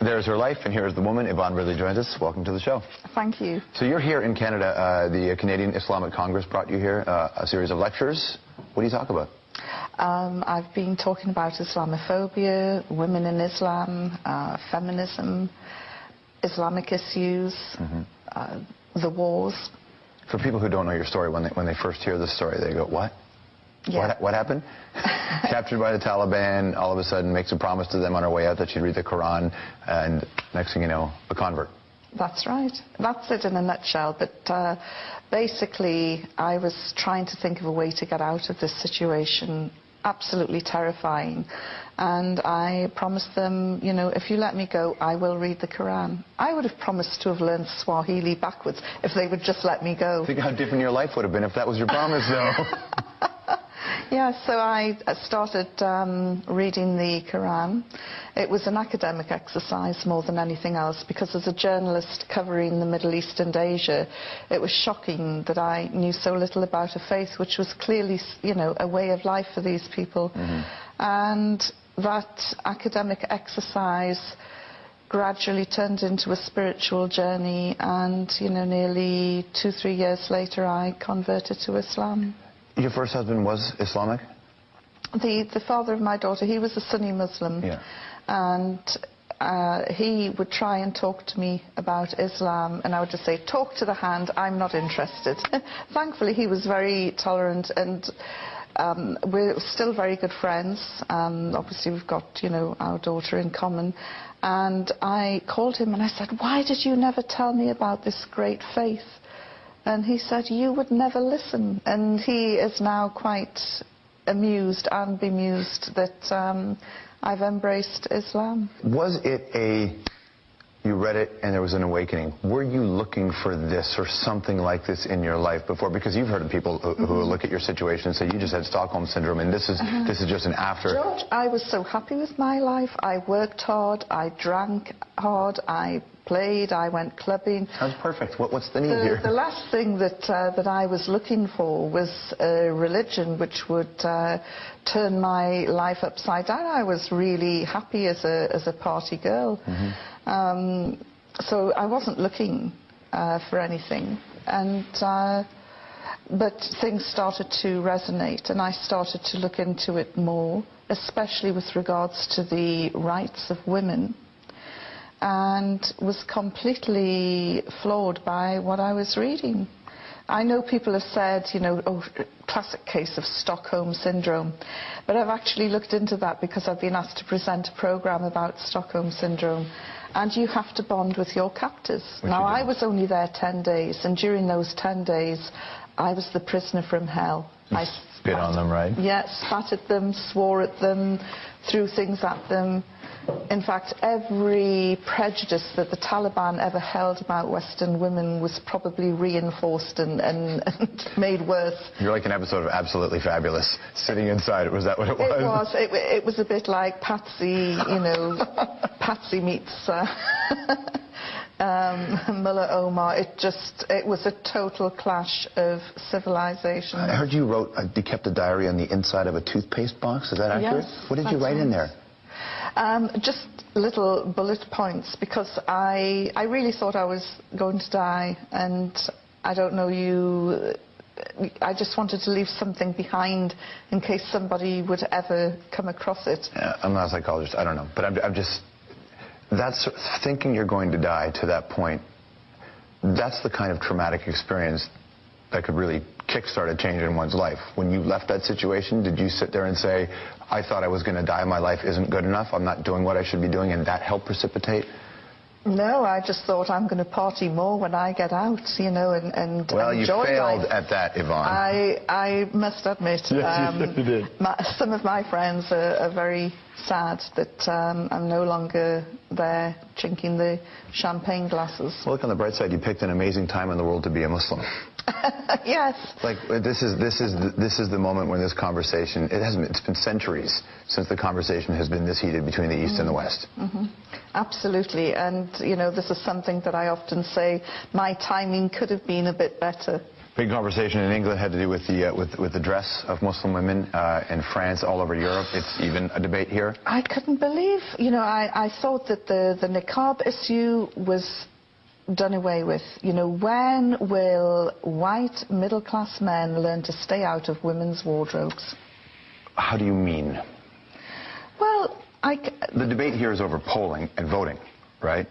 There's her life, and here's the woman. Yvonne Ridley joins us. Welcome to the show. Thank you. So you're here in Canada. The Canadian Islamic Congress brought you here, a series of lectures. What do you talk about? I've been talking about Islamophobia, women in Islam, feminism, Islamic issues, the wars. For people who don't know your story, when they first hear the story, they go, what? Yeah. What happened? Captured by the Taliban, all of a sudden makes a promise to them on her way out that she'd read the Quran, and next thing you know, a convert. That's right. That's it in a nutshell. But basically, I was trying to think of a way to get out of this situation. Absolutely terrifying. And I promised them, you know, if you let me go, I will read the Quran. I would have promised to have learned Swahili backwards if they would just let me go. Think how different your life would have been if that was your promise, though. Yeah, so I started reading the Quran. It was an academic exercise more than anything else, because as a journalist covering the Middle East and Asia, it was shocking that I knew so little about a faith which was clearly, you know, a way of life for these people. And that academic exercise gradually turned into a spiritual journey, and, you know, nearly 2-3 years later, I converted to Islam. Your first husband was Islamic? The father of my daughter, he was a Sunni Muslim. Yeah. And he would try and talk to me about Islam, and I would just say, talk to the hand, I'm not interested. Thankfully, he was very tolerant, and we're still very good friends. Obviously, we've got, you know, our daughter in common. And I called him and I said, why did you never tell me about this great faith? And he said, you would never listen. And he is now quite amused and bemused that I've embraced Islam. Was it you read it and there was an awakening. Were you looking for this or something like this in your life before? Because you've heard of people who look at your situation and say, you just had Stockholm Syndrome, and this is just an after. George, I was so happy with my life. I worked hard, I drank hard, I played, I went clubbing. Sounds perfect. What's the need here? The last thing that I was looking for was a religion which would turn my life upside down. I was really happy as a party girl. So I wasn't looking for anything. And but things started to resonate, and I started to look into it more, especially with regards to the rights of women, and was completely floored by what I was reading. I know people have said, you know, oh, classic case of Stockholm Syndrome, but I've actually looked into that because I've been asked to present a program about Stockholm Syndrome, and you have to bond with your captors. Now, I was only there 10 days, and during those 10 days, I was the prisoner from hell. I spit on them, right? Yeah, spat at them, swore at them, threw things at them. In fact, every prejudice that the Taliban ever held about Western women was probably reinforced and made worse. You're like an episode of Absolutely Fabulous, sitting inside it. Was that what it was? It was. It was a bit like Patsy, you know, Patsy meets Mullah Omar. It was a total clash of civilizations. I heard you kept a diary on the inside of a toothpaste box. Is that accurate? Yes. What did you write in there? Just little bullet points, because I really thought I was going to die, and I don't know I just wanted to leave something behind in case somebody would ever come across it. I'm not a psychologist, I don't know, but I'm just, that's thinking you're going to die to that point, that's the kind of traumatic experience that could really kickstart a change in one's life. When you left that situation, did you sit there and say, I thought I was going to die, my life isn't good enough, I'm not doing what I should be doing, and that helped precipitate? No, I just thought I'm going to party more when I get out, you know, and well, enjoy life. Well, you failed at that, Yvonne. I must admit, yes, you did. Some of my friends are very sad that I'm no longer there drinking the champagne glasses. Well, look on the bright side, you picked an amazing time in the world to be a Muslim. Yes. Like, this is the moment when this conversation, it's been centuries since the conversation has been this heated between the East and the West. Absolutely, and you know, this is something that I often say, my timing could have been a bit better. Big conversation in England had to do with the dress of Muslim women. In France, all over Europe, it's even a debate here. I couldn't believe, I thought that the niqab issue was done away with. When will white middle-class men learn to stay out of women's wardrobes? How do you mean? Well, the debate here is over polling and voting, right?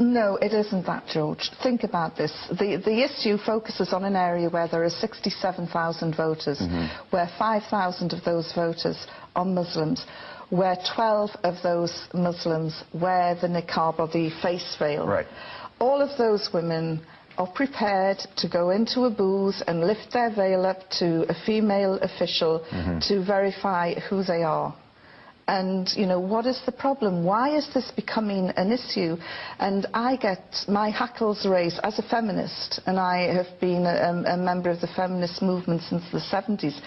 No, it isn't that, George. Think about this. The issue focuses on an area where there are 67,000 voters, where 5,000 of those voters are Muslims, where 12 of those Muslims wear the niqab or the face veil. Right. All of those women are prepared to go into a booth and lift their veil up to a female official to verify who they are. And, what is the problem? Why is this becoming an issue? And I get my hackles raised as a feminist, and I have been a member of the feminist movement since the 70s.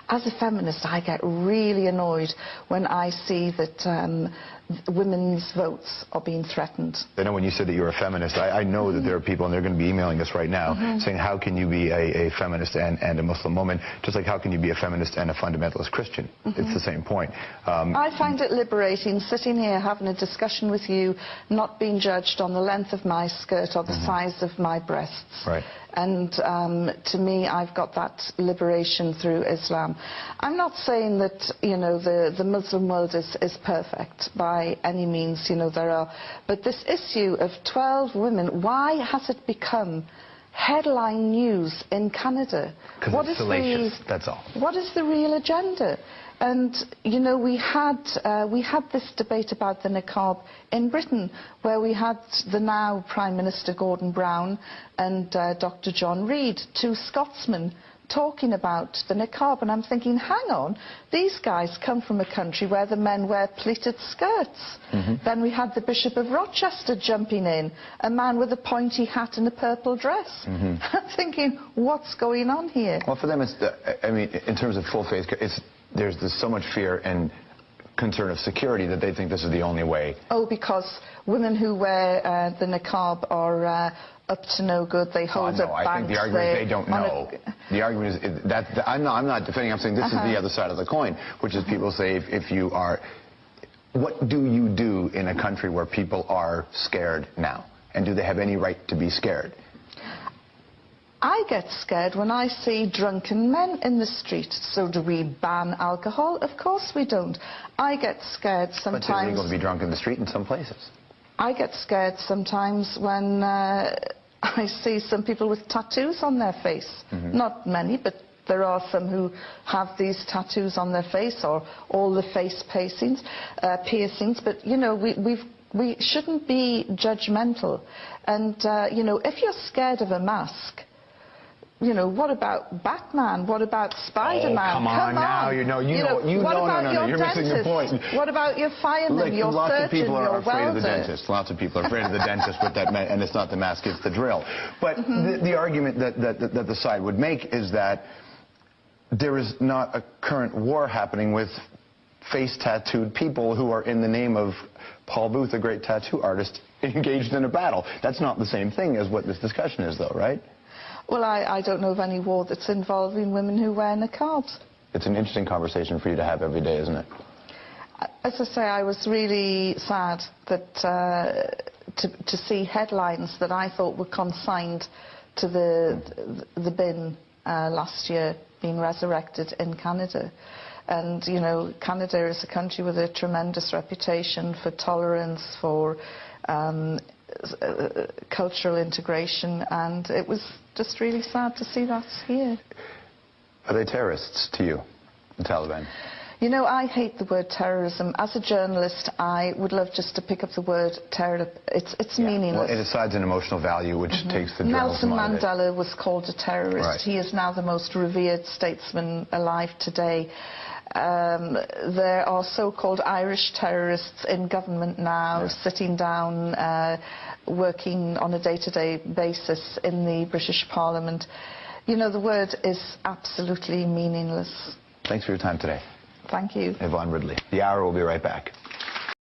As a feminist, I get really annoyed when I see that women's votes are being threatened. I know when you said that you're a feminist, I know that there are people, and they're going to be emailing us right now, saying how can you be a feminist and a Muslim woman, just like how can you be a feminist and a fundamentalist Christian? It's the same point. I find it liberating sitting here having a discussion with you, not being judged on the length of my skirt or the size of my breasts. Right. And to me, I've got that liberation through Islam. I'm not saying that, the Muslim world is perfect by any means, there are. But this issue of 12 women, why has it become headline news in Canada? Because it's salacious, that's all. What is the real agenda? And, we had this debate about the niqab in Britain, where we had the now Prime Minister Gordon Brown and Dr. John Reid, two Scotsmen, talking about the niqab. And I'm thinking, hang on, these guys come from a country where the men wear pleated skirts. Then we had the Bishop of Rochester jumping in, a man with a pointy hat and a purple dress. I'm thinking, what's going on here? Well, for them, it's, in terms of full faith, there's so much fear and concern of security that they think this is the only way. Oh, because women who wear the niqab are up to no good. They hold up banks. I think the argument is they don't know. The argument is that I'm not defending. I'm saying this is the other side of the coin, which is people say if you are, what do you do in a country where people are scared now, and do they have any right to be scared? I get scared when I see drunken men in the street. So do we ban alcohol? Of course we don't. I get scared sometimes. But it's illegal to be drunk in the street in some places. I get scared sometimes when I see some people with tattoos on their face. Not many, but there are some who have these tattoos on their face, or all the face piercings. But, we shouldn't be judgmental. And, if you're scared of a mask, what about Batman? What about Spider-Man? Oh, come on now. You're missing the point. What about your fireman, your surgeon, your welder? Lots of people are afraid of the dentist. Lots of people are afraid of the dentist with that, and it's not the mask, it's the drill. But the argument that the side would make is that there is not a current war happening with face-tattooed people who are, in the name of Paul Booth, a great tattoo artist, engaged in a battle. That's not the same thing as what this discussion is, though, right? Well, I don't know of any war that's involving women who wear niqabs. It's an interesting conversation for you to have every day, isn't it? As I say, I was really sad that to see headlines that I thought were consigned to the bin last year being resurrected in Canada. And, Canada is a country with a tremendous reputation for tolerance, for cultural integration, and it was just really sad to see that here. Are they terrorists to you, the Taliban? I hate the word terrorism. As a journalist, I would love just to pick up the word terror. It's meaningless. Well, it assigns an emotional value, which takes the Nelson journalism out of it. Mandela was called a terrorist. Right. He is now the most revered statesman alive today. There are so-called Irish terrorists in government now, sitting down, working on a day-to-day basis in the British Parliament. The word is absolutely meaningless. Thanks for your time today. Thank you. Yvonne Ridley. The Hour will be right back.